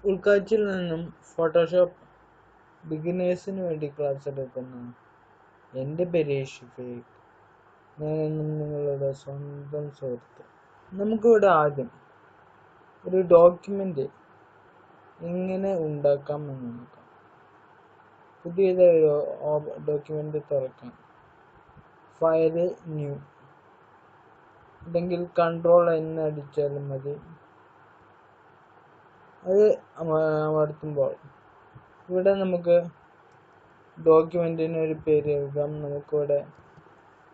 ഉൾക്കാഴ്ചയിൽ നിന്നും ഫോട്ടോഷോപ്പ് ബിഗിനേഴ്സിന് വേണ്ടി ക്ലാസ് എടുക്കുന്ന എൻ്റെ പേര് ഷിഫീഖ്. ഞാനെന്നും നിങ്ങളുടെ സ്വന്തം സുഹൃത്ത്. നമുക്കിവിടെ ആദ്യം ഒരു ഡോക്യുമെൻ്റ് എങ്ങനെ ഉണ്ടാക്കാം എന്ന് നോക്കാം. പുതിയതൊരു ഡോക്യുമെൻ്റ് തുറക്കാം. ഫയല് ന്യൂ അല്ലെങ്കിൽ Ctrl+N അടിച്ചാലും മതി. അത് അമർത്തുമ്പോൾ ഇവിടെ നമുക്ക് ഡോക്യുമെൻറ്റിന് ഒരു പേര് നൽകാം. നമുക്കിവിടെ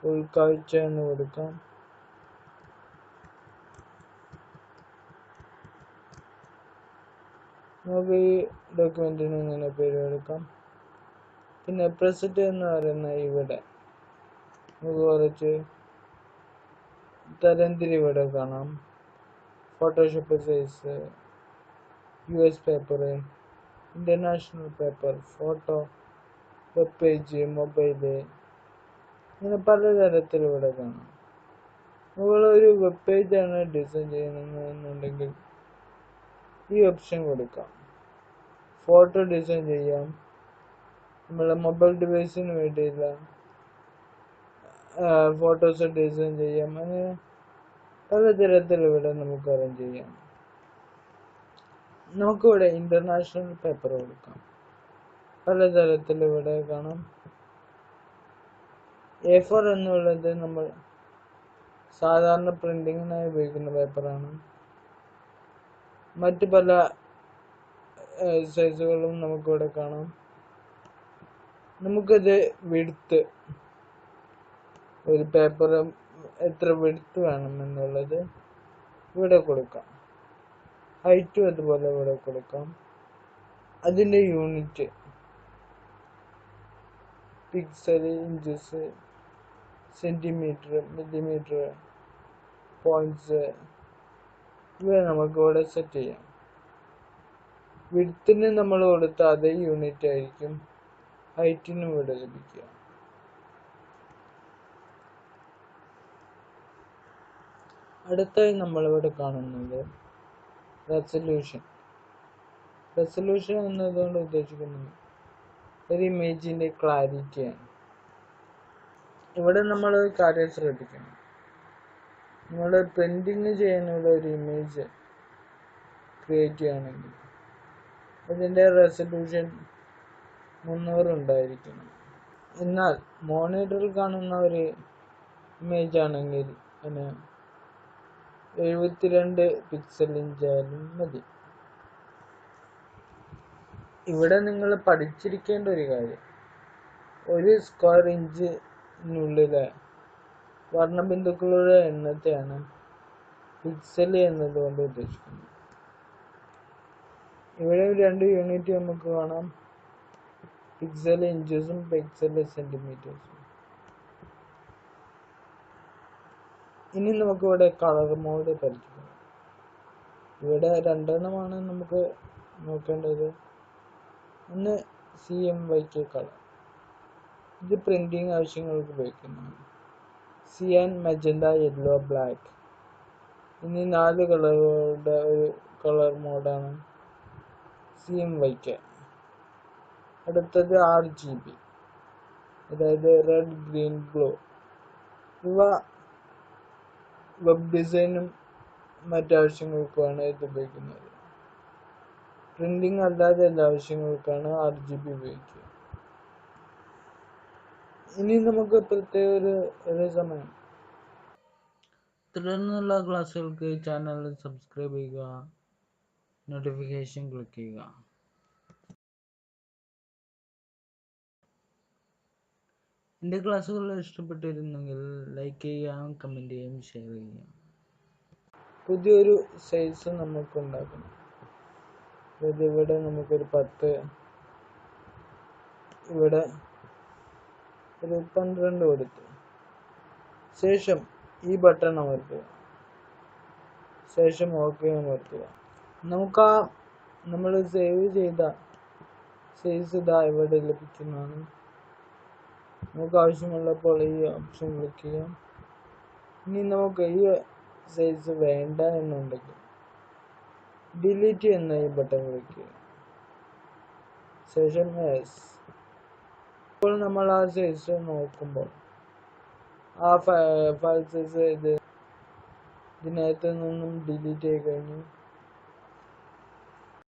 ഉൾക്കാഴ്ച എന്ന് കൊടുക്കാം. നമുക്ക് ഈ ഡോക്യുമെൻറ്റിന് ഇങ്ങനെ പേര് കൊടുക്കാം. പിന്നെ പ്രസന്റ് എന്ന് പറയുന്ന ഇവിടെ നമുക്ക് കുറച്ച് തരംതിരിവിടെ കാണാം. Photoshop size, US paper, international paper, photo, web page, mobile, ഇങ്ങനെ പലതരത്തിൽ ഇവിടെ കാണാം. നമ്മളൊരു വെബ് പേജാണ് ഡിസൈൻ ചെയ്യുന്നതെന്നുണ്ടെങ്കിൽ ഈ ഓപ്ഷൻ കൊടുക്കാം. ഫോട്ടോ ഡിസൈൻ ചെയ്യാം. നമ്മളെ മൊബൈൽ ഡിവൈസിന് വേണ്ടിയുള്ള ഫോട്ടോസ് ഡിസൈൻ ചെയ്യാം. അങ്ങനെ പലതരത്തിൽ ഇവിടെ നമുക്ക് അറേഞ്ച് ചെയ്യാം. നമുക്കിവിടെ ഇന്റർനാഷണൽ പേപ്പർ കൊടുക്കാം. പലതരത്തിൽ ഇവിടെ കാണാം. A4 എന്നുള്ളത് നമ്മൾ സാധാരണ പ്രിന്റിങ്ങിനായി ഉപയോഗിക്കുന്ന പേപ്പറാണ്. മറ്റ് പല സൈസുകളും നമുക്കിവിടെ കാണാം. നമുക്കത് വിഡ്ത്ത്, ഒരു പേപ്പർ എത്ര വിഡ്ത്ത് വേണം എന്നുള്ളത് ഇവിടെ കൊടുക്കാം. ഹൈറ്റും അതുപോലെ ഇവിടെ കൊടുക്കാം. അതിൻ്റെ unit pixel, inches, centimetre, millimetre, points ഇവ നമുക്ക് ഇവിടെ സെറ്റ് ചെയ്യാം. വിഡ്ത്തിന് നമ്മൾ കൊടുത്ത അതേ യൂണിറ്റ് ആയിരിക്കും ഹൈറ്റിനും ഇവിടെ ലഭിക്കുക. അടുത്തായി നമ്മളിവിടെ കാണുന്നത് റെസല്യൂഷൻ. റെസല്യൂഷൻ എന്നതുകൊണ്ട് ഉദ്ദേശിക്കുന്നത് ഒരു ഇമേജിൻ്റെ ക്ലാരിറ്റിയാണ്. ഇവിടെ നമ്മൾ ഒരു കാര്യം ശ്രദ്ധിക്കണം. നമ്മൾ പ്രിന്റിങ് ചെയ്യാനുള്ള ഒരു ഇമേജ് ക്രിയേറ്റ് ചെയ്യുകയാണെങ്കിൽ അതിൻ്റെ റെസല്യൂഷൻ 300 ഉണ്ടായിരിക്കണം. എന്നാൽ മോണിറ്ററിൽ കാണുന്ന ഒരു ഇമേജ് ആണെങ്കിൽ അതിന് 72 പിക്സൽ ഇഞ്ചായാലും മതി. ഇവിടെ നിങ്ങൾ പഠിച്ചിരിക്കേണ്ട ഒരു കാര്യം, ഒരു സ്ക്വയർ ഇഞ്ചിനുള്ളിലെ വർണ്ണബിന്ദുക്കളുടെ എണ്ണത്തെയാണ് പിക്സൽ എന്നതുകൊണ്ട് ഉദ്ദേശിക്കുന്നത്. ഇവിടെ 2 യൂണിറ്റ് നമുക്ക് കാണാം, പിക്സൽ ഇഞ്ചസും പിക്സൽ സെന്റിമീറ്റേഴ്സും. ഇനി നമുക്കിവിടെ കളർ മോഡ് പരിചയപ്പെടാം. ഇവിടെ 2 എണ്ണമാണ് നമുക്ക് നോക്കേണ്ടത്. ഒന്ന് CMYK കളർ, ഇത് പ്രിന്റിങ് ആവശ്യങ്ങൾക്ക് ഉപയോഗിക്കുന്നതാണ്. സിയാൻ, മജന്ത, യെല്ലോ, ബ്ലാക്ക് എന്നീ 4 കളറുകളുടെ ഒരു കളർ മോഡാണ് CMYK. അടുത്തത് RGB, അതായത് റെഡ്, ഗ്രീൻ, ബ്ലൂ. ഇവ വെബ് ഡിസൈനും മറ്റാവശ്യങ്ങൾക്കുമാണ് ഇത് ഉപയോഗിക്കുന്നത്. പ്രിന്റിങ് അല്ലാതെ എല്ലാ ആവശ്യങ്ങൾക്കാണ് RGB ഉപയോഗിക്കുക. ഇനി നമുക്ക് പ്രത്യേക ഒരു സമയം. തുടർന്നുള്ള ക്ലാസ്സുകൾക്ക് ചാനൽ സബ്സ്ക്രൈബ് ചെയ്യുക, നോട്ടിഫിക്കേഷൻ ക്ലിക്ക് ചെയ്യുക. എൻ്റെ ക്ലാസ്സുകൾ ഇഷ്ടപ്പെട്ടിരുന്നെങ്കിൽ ലൈക്ക് ചെയ്യാം, കമൻറ്റ് ചെയ്യാം, ഷെയർ ചെയ്യാം. പുതിയൊരു സൈസ് നമുക്ക് ഉണ്ടാക്കണം. അതായത് ഇവിടെ നമുക്കൊരു 10, ഇവിടെ ഒരു 12 കൊടുത്തു. ശേഷം ഈ ബട്ടൺ അമർത്തുക. ശേഷം ഓക്കെ അമർത്തുക. നമുക്ക് നമ്മൾ സേവ് ചെയ്ത സൈസ് ഇതാ ഇവിടെ ലഭിക്കുന്നതാണ്. നമുക്ക് ആവശ്യമുള്ളപ്പോൾ ഈ ഓപ്ഷൻ ക്ലിക്ക് ചെയ്യാം. ഇനി നമുക്ക് ഈ സൈസ് വേണ്ട എന്നുണ്ടെങ്കിൽ ഡിലീറ്റ് എന്ന ഈ ബട്ടൺ ക്ലിക്ക് ചെയ്യുക. ശേഷം യെസ്. ഇപ്പോൾ നമ്മൾ ആ സൈസ് നോക്കുമ്പോൾ ആ ഫയൽ സൈസ് ഇതിനകത്ത് നിന്നും ഡിലീറ്റ് ചെയ്ത് കഴിഞ്ഞു.